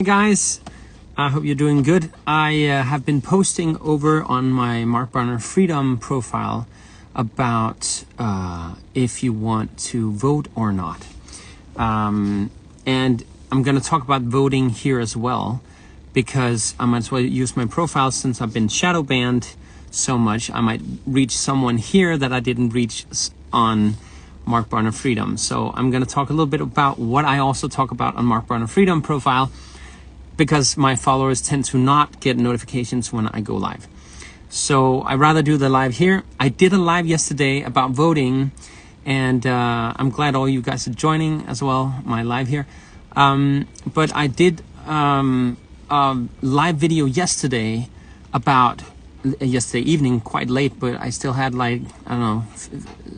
Hey guys, I hope you're doing good. I have been posting over on my Mark Barner Freedom profile about if you want to vote or not. And I'm going to talk about voting here as well, because I might as well use my profile since I've been shadow banned so much. I might reach someone here that I didn't reach on Mark Barner Freedom. So I'm going to talk a little bit about what I also talk about on Mark Barner Freedom profile, because my followers tend to not get notifications when I go live. So I rather do the live here. I did a live yesterday about voting, and I'm glad all you guys are joining as well, my live here. But I did a live video yesterday about, yesterday evening, quite late, but I still had like, I don't know,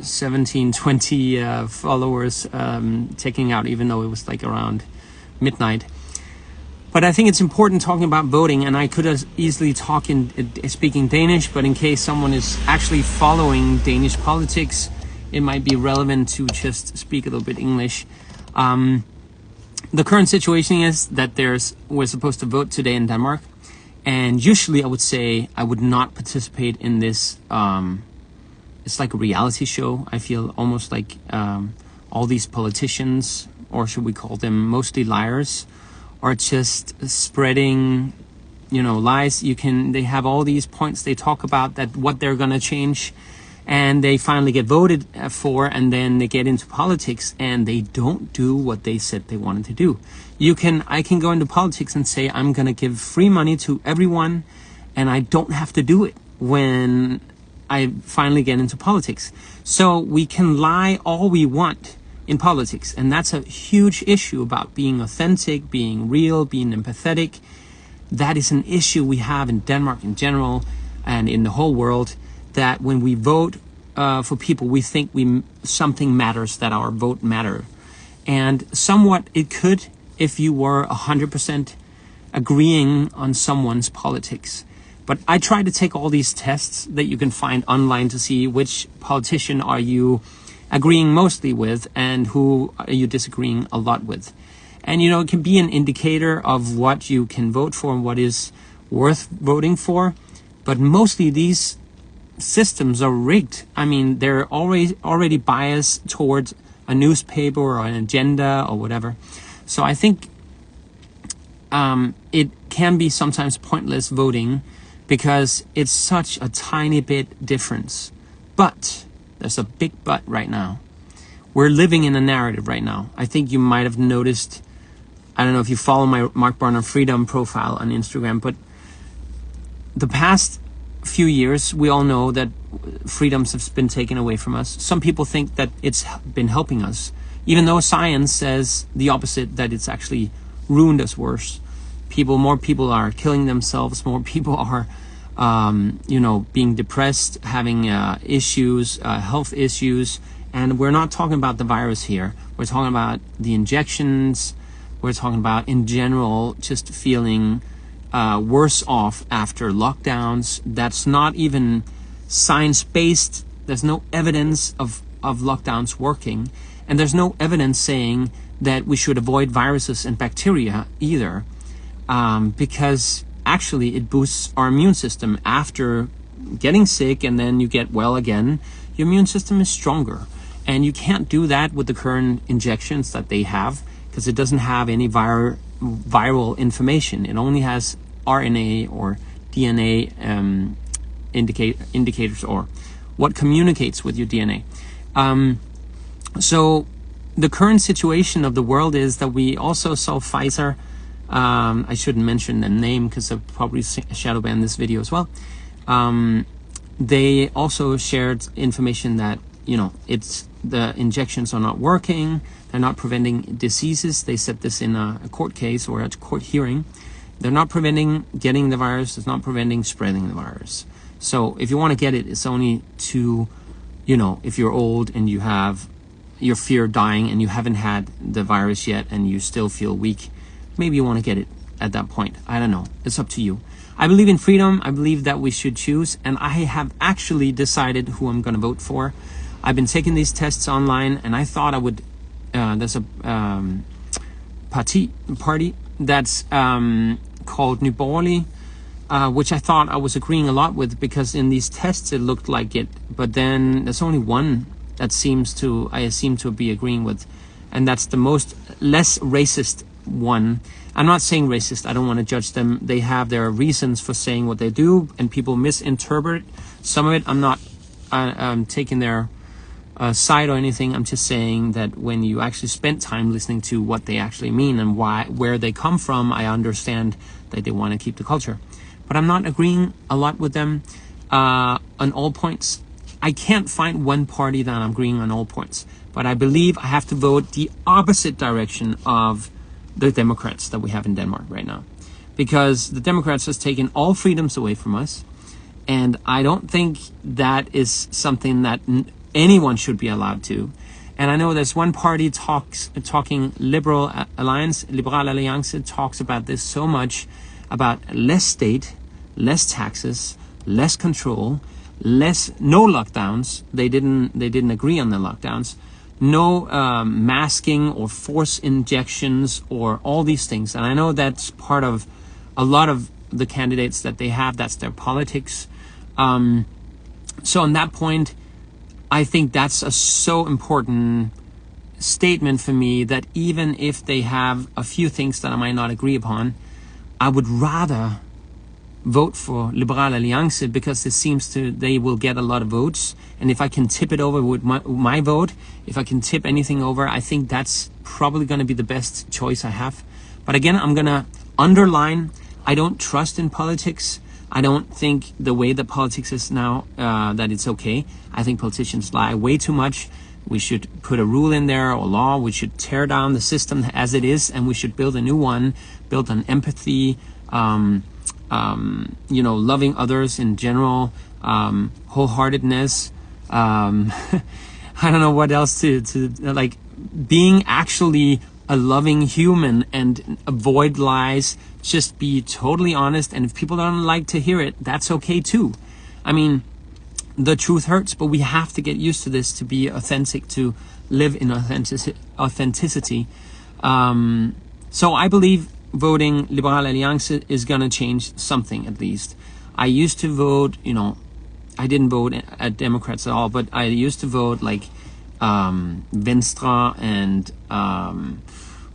17, 20 followers checking out, even though it was like around midnight. But I think it's important talking about voting, and I could easily talk in speaking Danish, but in case someone is actually following Danish politics, it might be relevant to just speak a little bit English. The current situation is that we're supposed to vote today in Denmark, and usually I would say I would not participate in this. It's like a reality show. I feel almost like all these politicians, or should we call them mostly liars, are just spreading, lies. They have all these points they talk about, that what they're gonna change, and they finally get voted for, and then they get into politics and they don't do what they said they wanted to do. I can go into politics and say I'm gonna give free money to everyone, and I don't have to do it when I finally get into politics. So we can lie all we want in politics, and that's a huge issue about being authentic, being real, being empathetic. That is an issue we have in Denmark in general and in the whole world, that when we vote for people, we think something matters, that our vote matter. And somewhat it could if you were 100% agreeing on someone's politics. But I try to take all these tests that you can find online to see which politician are you agreeing mostly with and who are you disagreeing a lot with. And it can be an indicator of what you can vote for and what is worth voting for. But mostly these systems are rigged. I mean, they're already biased towards a newspaper or an agenda or whatever. So I think it can be sometimes pointless voting, because it's such a tiny bit difference. But there's a big but right now. We're living in a narrative right now. I think you might have noticed, I don't know if you follow my Mark Barner Freedom profile on Instagram, but the past few years, we all know that freedoms have been taken away from us. Some people think that it's been helping us, even though science says the opposite, that it's actually ruined us worse. More people are killing themselves, more people are being depressed, having issues, health issues. And we're not talking about the virus here. We're talking about the injections. We're talking about, in general, just feeling worse off after lockdowns. That's not even science-based. There's no evidence of lockdowns working. And there's no evidence saying that we should avoid viruses and bacteria either, because actually it boosts our immune system. After getting sick and then you get well again, your immune system is stronger. And you can't do that with the current injections that they have, because it doesn't have any viral information. It only has RNA or DNA indicators, or what communicates with your DNA. So the current situation of the world is that we also saw Pfizer. I shouldn't mention the name because I'll probably shadow ban this video as well. They also shared information that, the injections are not working. They're not preventing diseases. They said this in a court case or a court hearing. They're not preventing getting the virus. It's not preventing spreading the virus. So if you want to get it, it's only to, if you're old and you fear dying and you haven't had the virus yet and you still feel weak, maybe you want to get it at that point. I don't know. It's up to you. I believe in freedom. I believe that we should choose. And I have actually decided who I'm going to vote for. I've been taking these tests online, and I thought I would, there's a party that's called New Borgerlige, which I thought I was agreeing a lot with, because in these tests it looked like it, but then there's only one that I seem to be agreeing with, and that's the less racist one. I'm not saying racist, I don't want to judge them. They have their reasons for saying what they do, and people misinterpret some of it. I'm not taking their side or anything. I'm just saying that when you actually spend time listening to what they actually mean and where they come from, I understand that they want to keep the culture. But I'm not agreeing a lot with them on all points. I can't find one party that I'm agreeing on all points, but I believe I have to vote the opposite direction of the Democrats that we have in Denmark right now, because the Democrats has taken all freedoms away from us, and I don't think that is something that anyone should be allowed to. And I know there's one party talking Liberal Alliance talks about this so much, about less state, less taxes, less control, no lockdowns. They didn't agree on the lockdowns. No masking or force injections or all these things. And I know that's part of a lot of the candidates that they have. That's their politics. So on that point, I think that's a so important statement for me, that even if they have a few things that I might not agree upon, I would rather vote for Liberal Alliance, because they will get a lot of votes. And if I can tip it over with my vote, if I can tip anything over, I think that's probably going to be the best choice I have. But again, I'm going to underline, I don't trust in politics. I don't think the way that politics is now, that it's okay. I think politicians lie way too much. We should put a rule in there or law. We should tear down the system as it is, and we should build a new one, built on empathy, loving others in general, wholeheartedness. I don't know what else to like, being actually a loving human and avoid lies. Just be totally honest, and if people don't like to hear it, that's okay too. I mean, the truth hurts, but we have to get used to this to be authentic, to live in authenticity. So I believe voting Liberal Alliance is going to change something, at least. I used to vote, I didn't vote at Democrats at all, but I used to vote like Venstre and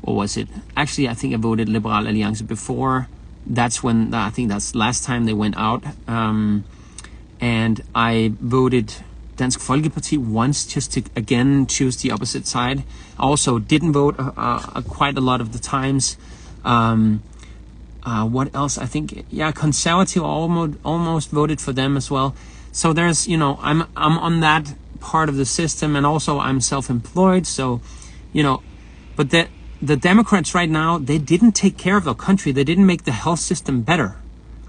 what was it? Actually, I think I voted Liberal Alliance before. That's when, I think that's last time they went out. And I voted Dansk Folkeparti once, just to again choose the opposite side. I also didn't vote quite a lot of the times. What else? I think, Conservative, almost voted for them as well. So there's, I'm on that part of the system, and also I'm self-employed. So, but the Democrats right now, they didn't take care of the country. They didn't make the health system better.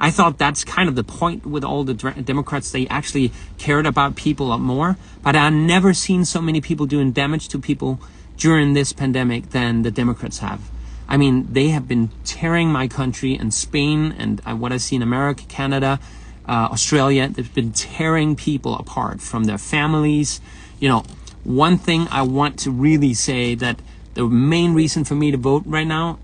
I thought that's kind of the point with all the Democrats. They actually cared about people a lot more. But I've never seen so many people doing damage to people during this pandemic than the Democrats have. I mean, they have been tearing my country, and Spain, and what I see in America, Canada, Australia. They've been tearing people apart from their families. One thing I want to really say, that the main reason for me to vote right now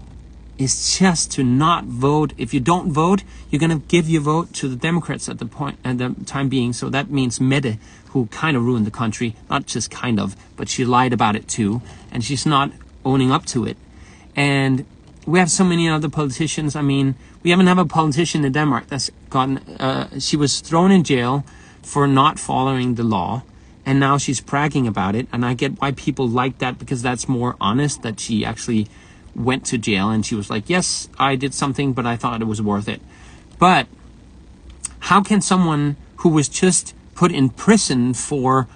is just to not vote. If you don't vote, you're going to give your vote to the Democrats at the time being. So that means Mette, who kind of ruined the country, not just kind of, but she lied about it too, and she's not owning up to it. And we have so many other politicians. I mean, we even have a politician in Denmark that's gotten, she was thrown in jail for not following the law, and now she's bragging about it. And I get why people like that, because that's more honest, that she actually went to jail and she was like, yes, I did something, but I thought it was worth it. But how can someone who was just put in prison for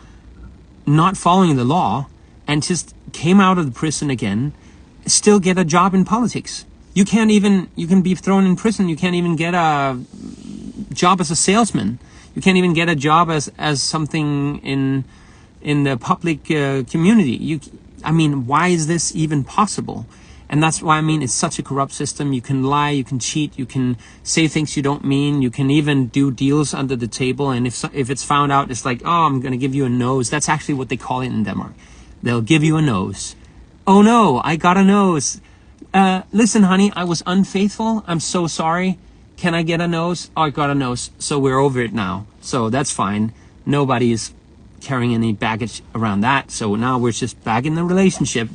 not following the law and just came out of the prison again still get a job in politics? You can be thrown in prison. You can't even get a job as a salesman. You can't even get a job as something in the public community. I mean, why is this even possible? And that's why, I mean, it's such a corrupt system. You can lie, you can cheat, you can say things you don't mean, you can even do deals under the table. And if it's found out, it's like, oh, I'm going to give you a nose. That's actually what they call it in Denmark. They'll give you a nose. Oh no, I got a nose. listen, honey, I was unfaithful. I'm so sorry. Can I get a nose? Oh, I got a nose. So we're over it now. So that's fine. Nobody is carrying any baggage around that. So now we're just back in the relationship.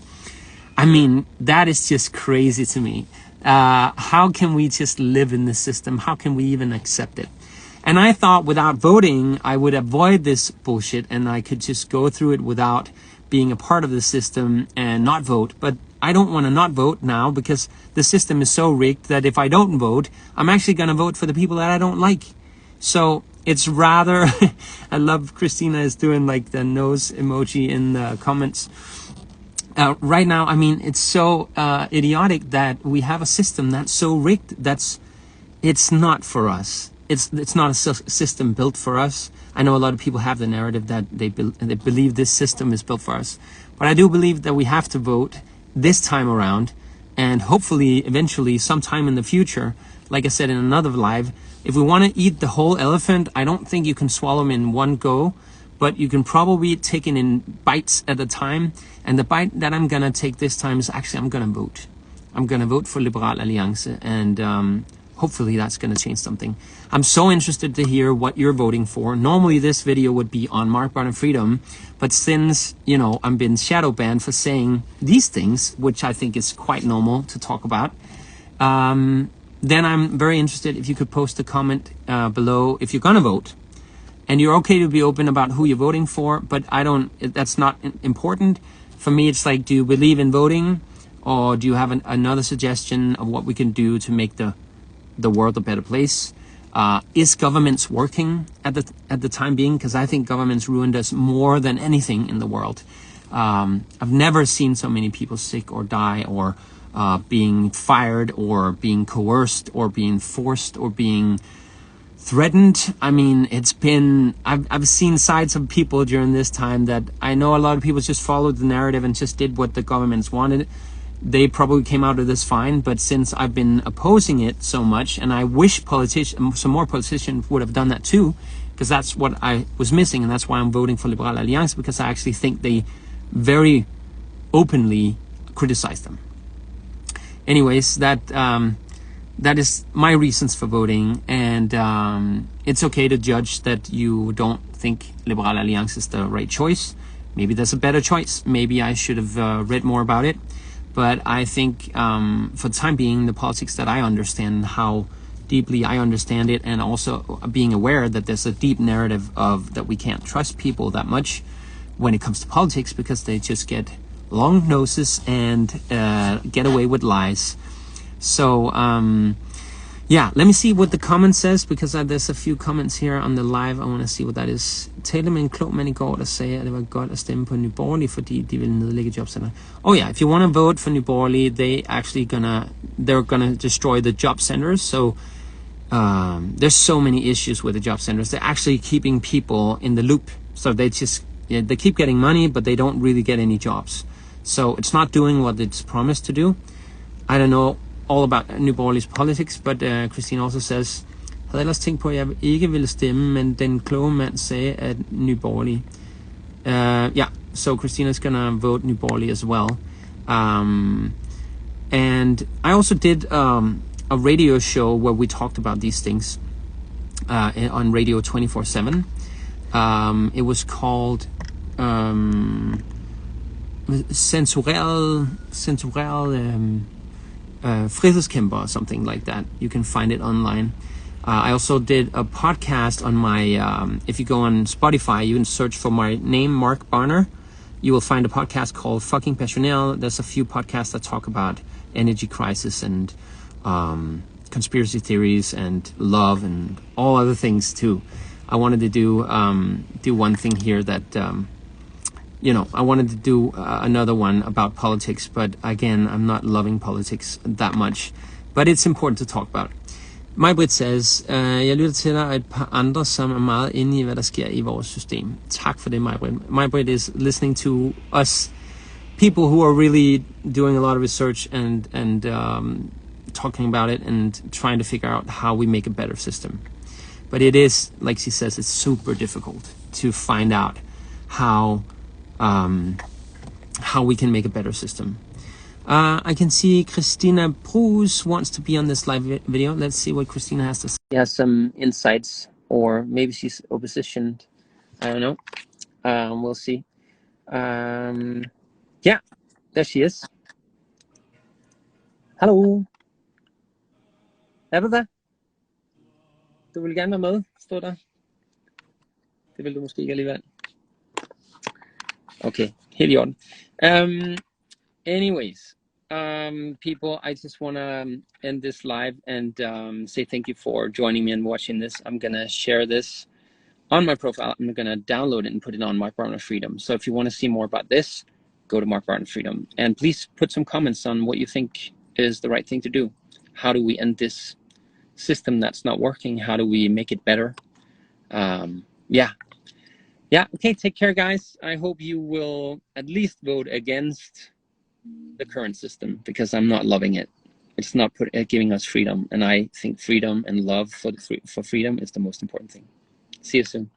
I mean, that is just crazy to me. How can we just live in this system? How can we even accept it? And I thought without voting, I would avoid this bullshit and I could just go through it without being a part of the system and not vote. But I don't want to not vote now because the system is so rigged that if I don't vote, I'm actually going to vote for the people that I don't like. So it's rather, I love Christina is doing like the nose emoji in the comments. Right now, I mean, it's so idiotic that we have a system that's so rigged. It's not for us. It's not a system built for us. I know a lot of people have the narrative that they believe this system is built for us. But I do believe that we have to vote this time around. And hopefully, eventually, sometime in the future, like I said in another live, if we want to eat the whole elephant, I don't think you can swallow them in one go. But you can probably take it in bites at a time. And the bite that I'm going to take this time is actually I'm going to vote. I'm going to vote for Liberal Alliance. And hopefully that's going to change something. I'm so interested to hear what you're voting for. Normally this video would be on Mark Barner Freedom. But since, you know, I've been shadow banned for saying these things, which I think is quite normal to talk about, then I'm very interested if you could post a comment below if you're going to vote. And you're okay to be open about who you're voting for, but that's not important. For me, it's like, do you believe in voting? Or do you have another suggestion of what we can do to make the world a better place? Is governments working at the time being? Because I think governments ruined us more than anything in the world. I've never seen so many people sick or die or being fired or being coerced or being forced or being threatened. I mean, I've seen sides of people during this time that I know a lot of people just followed the narrative and just did what the governments wanted. They probably came out of this fine, but since I've been opposing it so much, and I wish some more politicians would have done that too, because that's what I was missing, and that's why I'm voting for Liberal Alliance, because I actually think they very openly criticize them. Anyways, that is my reasons for voting, and it's okay to judge that you don't think Liberal Alliance is the right choice. Maybe there's a better choice. Maybe I should have read more about it. But I think for the time being, the politics that I understand, how deeply I understand it, and also being aware that there's a deep narrative of that we can't trust people that much when it comes to politics because they just get long noses and get away with lies. So yeah, let me see what the comment says, because there's a few comments here on the live. I want to see what that is. Talte med en klog mand I går, der sagde, at det var godt at stemme på Nye Borgerlige, fordi de vil nedlægge jobcenter. Oh yeah, if you want to vote for Nye Borgerlige, they're gonna destroy the job centers. So there's so many issues with the job centers. They're actually keeping people in the loop. So they keep getting money, but they don't really get any jobs. So it's not doing what it's promised to do. I don't know all about Nye Borgerlige's politics, but Christine also says, havde ellers tænkt på, at jeg ikke ville stemme, men den kloge mand sagde, at Nye Borgerlige. Yeah, so Christina's gonna vote Nye Borgerlige as well. And I also did a radio show where we talked about these things on radio 24/7. It was called censureret frihedskæmper or something like that. You can find it online. I also did a podcast on my, if you go on Spotify, you can search for my name, Mark Barner. You will find a podcast called Fucking Passionel. There's a few podcasts that talk about energy crisis and conspiracy theories and love and all other things too. I wanted to do one thing here that, I wanted to do another one about politics, but again, I'm not loving politics that much. But it's important to talk about. Majbrit says, jeg lytter til dig og et par andre, som er meget inde i, hvad der sker i vores system. Tak for det, Majbrit. Majbrit is listening to us, people who are really doing a lot of research and talking about it and trying to figure out how we make a better system. But it is, like she says, it's super difficult to find out how we can make a better system. I can see Christina Bruce wants to be on this live video. Let's see what Christina has to say. She has some insights, or maybe she's oppositioned. I don't know. We'll see. Yeah, there she is. Hallo. Er du der? Du vil gerne være med, stå der. Det vil du måske ikke alligevel. Okay, helt i orden. Anyways, people, I just want to end this live and say thank you for joining me and watching this. I'm going to share this on my profile. I'm going to download it and put it on Mark Barner Freedom. So if you want to see more about this, go to Mark Barner Freedom. And please put some comments on what you think is the right thing to do. How do we end this system that's not working? How do we make it better? Yeah, okay, take care, guys. I hope you will at least vote against the current system, because I'm not loving it. It's not giving us freedom, and I think freedom and love for freedom is the most important thing. See you soon.